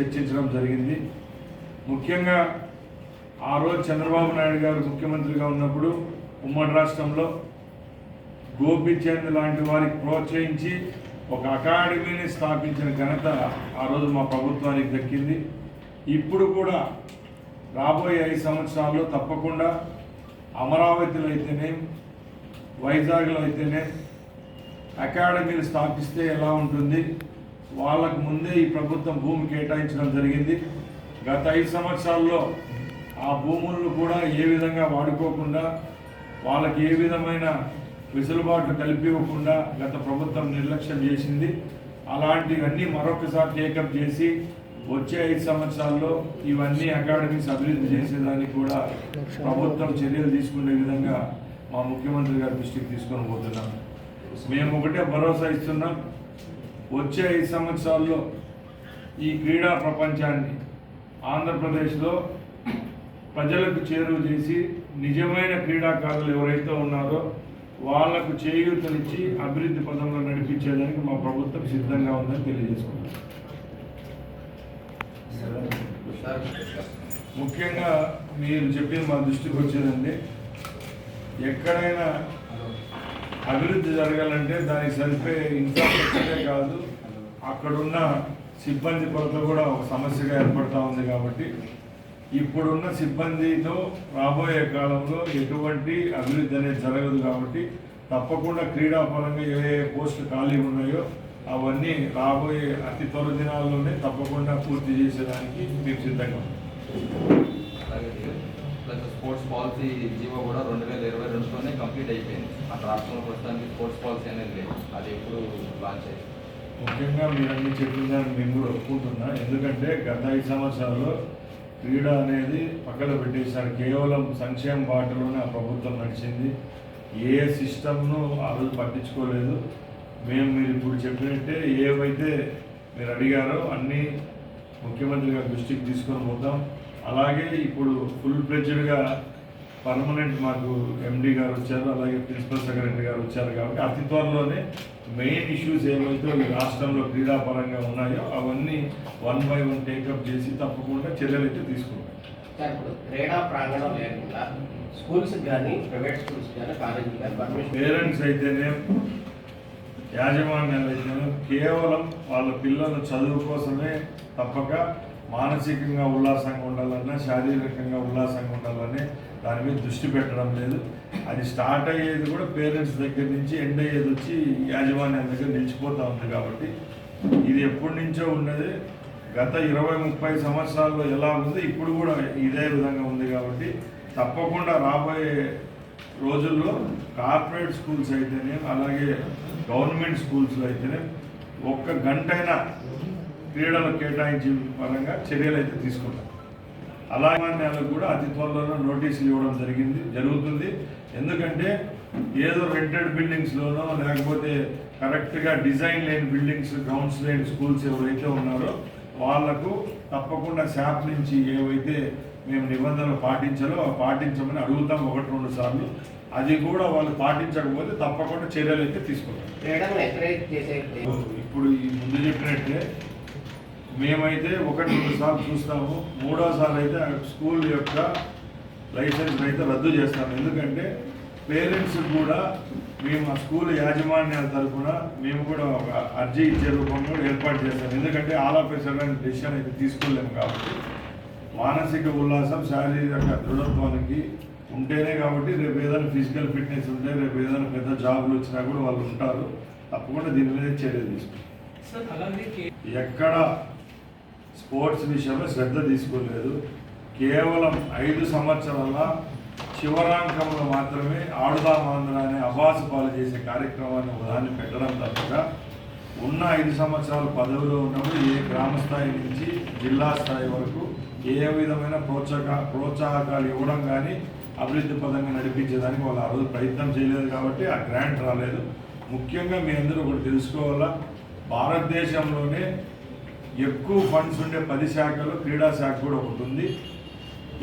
చర్చించడం జరిగింది. ముఖ్యంగా ఆ రోజు చంద్రబాబు నాయుడు గారు ముఖ్యమంత్రిగా ఉన్నప్పుడు ఉమ్మడి రాష్ట్రంలో గోపీచంద్ లాంటి వారికి ప్రోత్సహించి ఒక అకాడమీని స్థాపించిన ఘనత ఆ రోజు మా ప్రభుత్వానికి దక్కింది. ఇప్పుడు కూడా రాబోయే 5 సంవత్సరాల్లో తప్పకుండా అమరావతిలో అయితేనే వైజాగ్లో అయితేనే అకాడమీలు స్థాపిస్తే ఎలా ఉంటుంది, వాళ్ళకు ముందే ఈ ప్రభుత్వం భూమి కేటాయించడం జరిగింది. గత 5 సంవత్సరాల్లో ఆ భూములను కూడా ఏ విధంగా వాడుకోకుండా వాళ్ళకి ఏ విధమైన వెసులుబాట్లు కల్పివ్వకుండా గత ప్రభుత్వం నిర్లక్ష్యం చేసింది. అలాంటివన్నీ మరొకసారి టేకప్ చేసి వచ్చే 5 సంవత్సరాల్లో ఇవన్నీ అకాడమీస్ అభివృద్ధి చేసేదానికి కూడా ప్రభుత్వం చర్యలు తీసుకునే విధంగా మా ముఖ్యమంత్రి గారి దృష్టికి తీసుకొని పోతున్నాం. మేము ఒకటే భరోసా ఇస్తున్నాం, వచ్చే 5 సంవత్సరాల్లో ఈ క్రీడా ప్రపంచాన్ని ఆంధ్రప్రదేశ్లో ప్రజలకు చేరువ చేసి నిజమైన క్రీడాకారులు ఎవరైతే ఉన్నారో వాళ్లకు చేయూతనిచ్చి అభివృద్ధి పదంలో నడిపించేదానికి మా ప్రభుత్వం సిద్ధంగా ఉందని తెలియజేసుకుంటాం. ముఖ్యంగా మీరు చెప్పింది మా దృష్టికి వచ్చేదండి, ఎక్కడైనా అభివృద్ధి జరగాలంటే దానికి సరిపోయే ఇన్ఫ్రాస్ట్రక్చరే కాదు, అక్కడున్న సిబ్బంది కొరత కూడా ఒక సమస్యగా ఏర్పడుతూ ఉంది. కాబట్టి ఇప్పుడున్న సిబ్బందితో రాబోయే కాలంలో ఎటువంటి అభివృద్ధి అనేది జరగదు. కాబట్టి తప్పకుండా క్రీడాపరంగా ఏ పోస్టులు ఖాళీ ఉన్నాయో అవన్నీ రాబోయే అతి త్వర దినాల్లోనే తప్పకుండా పూర్తి చేసేదానికి మేము సిద్ధంగా ఉన్నాం. స్పోర్ట్స్ పాలసీ జీవో కూడా 2022తోనే కంప్లీట్ అయిపోయింది. అక్కడ రాష్ట్రంలో ప్రస్తుతానికి స్పోర్ట్స్ పాలసీ అనేది లేదు. అది ఎప్పుడు లాంచ్ అయ్యింది? ముఖ్యంగా మీరు అన్ని చెప్పిందని మేము కూడా ఒప్పుకుంటున్నా. ఎందుకంటే గత 5 సంవత్సరాల్లో క్రీడ అనేది పక్కన పెట్టేశారు. కేవలం సంక్షేమ బాటలోనే ఆ ప్రభుత్వం నడిచింది. ఏ సిస్టమ్ను ఆ రోజు పట్టించుకోలేదు. మీరు ఇప్పుడు చెప్పినట్టే ఏవైతే మీరు అడిగారో అన్నీ ముఖ్యమంత్రి గారి దృష్టికి తీసుకొని పోతాం. అలాగే ఇప్పుడు ఫుల్ ఫ్లెడ్జ్డ్గా పర్మనెంట్ మాకు ఎండి గారు వచ్చారు, అలాగే ప్రిన్సిపల్ సెక్రటరీ గారు వచ్చారు. కాబట్టి అతి త్వరలోనే మెయిన్ ఇష్యూస్ ఏవైతే ఈ రాష్ట్రంలో క్రీడాపరంగా ఉన్నాయో అవన్నీ 1 by 1 టేకప్ చేసి తప్పకుండా చర్యలు అయితే తీసుకుంటాం. ఇప్పుడు క్రీడా ప్రాంగణం లేకుండా స్కూల్స్ కానీ ప్రైవేట్ స్కూల్స్ కానీ కాలేజీలు కానీ పర్మిషన్ పేరెంట్స్ అయితేనే యాజమాన్యాలు అయితేనే కేవలం వాళ్ళ పిల్లల చదువు కోసమే తప్పక మానసికంగా ఉల్లాసంగా ఉండాలన్నా శారీరకంగా ఉల్లాసంగా ఉండాలని దాని మీద దృష్టి పెట్టడం లేదు. అది స్టార్ట్ అయ్యేది కూడా పేరెంట్స్ దగ్గర నుంచి ఎండ్ అయ్యేది వచ్చి యాజమాన్యాల దగ్గర నిలిచిపోతూ ఉంది. కాబట్టి ఇది ఎప్పటి నుంచో ఉన్నది. గత 20-30 సంవత్సరాల్లో ఎలా ఉంది ఇప్పుడు కూడా ఇదే విధంగా ఉంది. కాబట్టి తప్పకుండా రాబోయే రోజుల్లో కార్పొరేట్ స్కూల్స్ అయితేనే అలాగే గవర్నమెంట్ స్కూల్స్లో అయితేనే 1 గంటైనా క్రీడలు కేటాయించే పరంగా చర్యలు అయితే తీసుకుంటాం. అలాగే కూడా అతి త్వరలో నోటీసులు ఇవ్వడం జరుగుతుంది. ఎందుకంటే ఏదో రెంటెడ్ బిల్డింగ్స్లోనో లేకపోతే కరెక్ట్గా డిజైన్ లేని బిల్డింగ్స్, గ్రౌండ్స్ లేని స్కూల్స్ ఎవరైతే ఉన్నారో వాళ్లకు తప్పకుండా శాప్ నుంచి ఏవైతే మేము నిబంధనలు పాటించాలో పాటించమని అడుగుతాం 1-2 సార్లు. అది కూడా వాళ్ళు పాటించకపోతే తప్పకుండా చర్యలు అయితే తీసుకుంటాం. ఇప్పుడు ఈ ముందు చెప్పినట్టే మేమైతే 1-2 సార్లు చూస్తాము. 3వ సార్లు అయితే స్కూల్ యొక్క లైసెన్స్ అయితే రద్దు చేస్తాము. ఎందుకంటే పేరెంట్స్ కూడా మేము ఆ స్కూల్ యాజమాన్యాల తరఫున మేము కూడా ఒక అర్జీ ఇచ్చే రూపంలో ఏర్పాటు చేస్తాం. ఎందుకంటే all of A sudden decision అయితే తీసుకోలేము. కాబట్టి మానసిక ఉల్లాసం శారీరక దృఢత్వానికి ఉంటేనే కాబట్టి రేపు ఏదైనా ఫిజికల్ ఫిట్నెస్ ఉంటే రేపు ఏదైనా పెద్ద జాబులు వచ్చినా కూడా వాళ్ళు ఉంటారు. తప్పకుండా దీని మీద చర్యలు తీసుకుంటాం. ఎక్కడ స్పోర్ట్స్ విషయంలో శ్రద్ధ తీసుకోలేదు. కేవలం 5 సంవత్సరాల చివరాంకంలో మాత్రమే ఆడుదాం ఆంధ్ర అనే అభాసు పాలు చేసే కార్యక్రమాన్ని ఉదాహరణ పెట్టడం తప్పక ఉన్న 5 సంవత్సరాలు పదవిలో ఉన్నప్పుడు ఏ గ్రామ స్థాయి నుంచి జిల్లా స్థాయి వరకు ఏ విధమైన ప్రోత్సాహకాలు ఇవ్వడం కానీ అభివృద్ధి పదంగా నడిపించేదానికి వాళ్ళు ఆ రోజు ప్రయత్నం చేయలేదు. కాబట్టి ఆ గ్రాంట్ రాలేదు. ముఖ్యంగా మీ అందరూ ఒకటి తెలుసుకోవాలా, భారతదేశంలోనే ఎక్కువ ఫండ్స్ ఉండే 10 శాఖలు క్రీడా శాఖ కూడా ఒకటి ఉంది.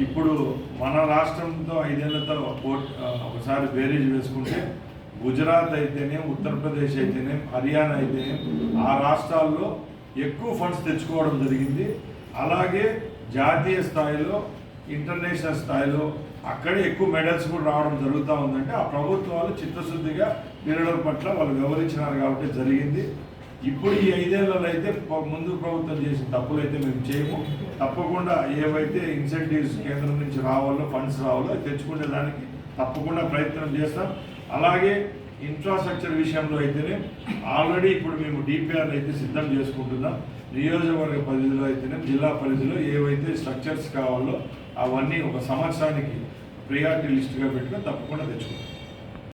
ఇప్పుడు మన రాష్ట్రంతో 5 ఏళ్లతో ఒకసారి బేరీజ్ వేసుకుంటే గుజరాత్ అయితేనే, ఉత్తరప్రదేశ్ అయితేనే, హర్యానా అయితేనే ఆ రాష్ట్రాల్లో ఎక్కువ ఫండ్స్ తెచ్చుకోవడం జరిగింది. అలాగే జాతీయ స్థాయిలో ఇంటర్నేషనల్ స్థాయిలో అక్కడే ఎక్కువ మెడల్స్ కూడా రావడం జరుగుతూ ఉందంటే ఆ ప్రభుత్వాలు చిత్తశుద్ధిగా క్రీడల పట్ల వాళ్ళు వివరించినారు కాబట్టి జరిగింది. ఇప్పుడు ఈ 5 ఏళ్లలో అయితే ముందు ప్రభుత్వం చేసిన తప్పులు అయితే మేము చేయము. తప్పకుండా ఏవైతే ఇన్సెంటివ్స్ కేంద్రం నుంచి రావాలో ఫండ్స్ రావాలో అది తెచ్చుకునే దానికి తప్పకుండా ప్రయత్నం చేస్తాం. అలాగే ఇన్ఫ్రాస్ట్రక్చర్ విషయంలో అయితేనే ఆల్రెడీ ఇప్పుడు మేము డిపిఆర్ అయితే సిద్ధం చేసుకుంటున్నాం. నియోజకవర్గ పరిధిలో అయితేనే జిల్లా పరిధిలో ఏవైతే స్ట్రక్చర్స్ కావాలో అవన్నీ ఒక సంవత్సరానికి ప్రియారిటీ లిస్టుగా పెట్టుకొని తప్పకుండా తెచ్చుకుంటాం.